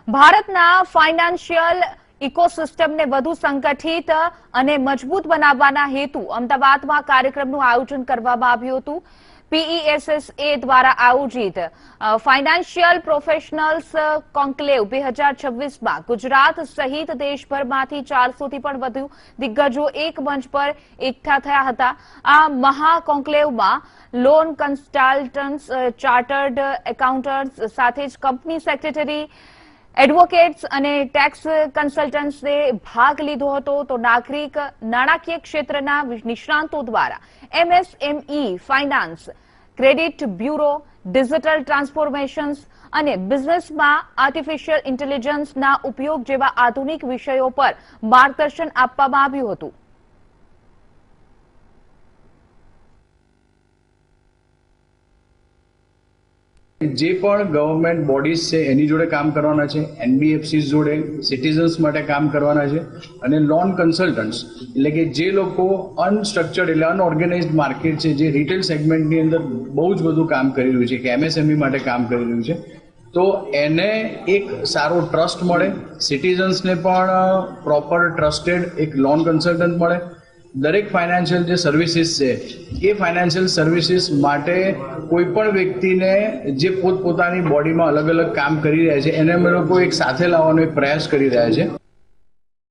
ભારતના ફાઇનાન્શિયલ ઇકોસિસ્ટમને વધુ સંગઠિત અને મજબૂત બનાવવાના હેતુ અમદાવાદમાં કાર્યક્રમનું આયોજન કરવામાં આવ્યું હતું। PESSA દ્વારા આયોજિત ફાઇનાન્શિયલ પ્રોફેશનલ્સ કોન્ક્લેવ 2026માં ગુજરાત સહિત દેશભરમાંથી 400થી પણ વધુ દિગ્ગજો એક મંચ પર એકઠા થયા હતા। આ મહા કોન્ક્લેવમાં લોન કન્સલ્ટન્ટ્સ, ચાર્ટર્ડ એકાઉન્ટન્ટ્સ સાથે જ કંપની સેક્રેટરી, એડવોકેટ્સ અને ટેક્સ કન્સલ્ટન્ટ્સે ભાગ લીધો હતો। તો નાણાકીય ક્ષેત્રના નિષ્ણાંતો દ્વારા MSME finance, credit bureau, digital transformations અને બિઝનેસમાં આર્ટિફિશિયલ ઇન્ટેલિજન્સના ઉપયોગ જેવા આધુનિક વિષયો પર માર્ગદર્શન આપવામાં આવ્યું હતું। જે પણ ગવર્મેન્ટ બોડીઝ છે એની જોડે કામ કરવાના છે, NBFCs જોડે, સિટીઝન્સ માટે કામ કરવાના છે અને લોન કન્સલ્ટન્ટ્સ એટલે કે જે લોકો અનસ્ટ્રક્ચર્ડ એટલે અનઓર્ગેનાઇઝડ માર્કેટ છે, જે રિટેલ સેગમેન્ટની અંદર બહુ જ બધું કામ કરી રહ્યું છે, કે MSME માટે કામ કરી રહ્યું છે, તો એને એક સારો ટ્રસ્ટ મળે, સિટીઝન્સને પણ પ્રોપર ટ્રસ્ટેડ એક લોન કન્સલ્ટન્ટ મળે। દરેક ફાઇનાન્શિયલ જે સર્વિસીસ છે એ ફાઇનાન્શિયલ સર્વિસીસ માટે કોઈ પણ વ્યક્તિને જે પોતપોતાની બોડીમાં અલગ અલગ કામ કરી રહ્યા છે એને અમે લોકો એક સાથે લાવવાનો એક પ્રયાસ કરી રહ્યા છે।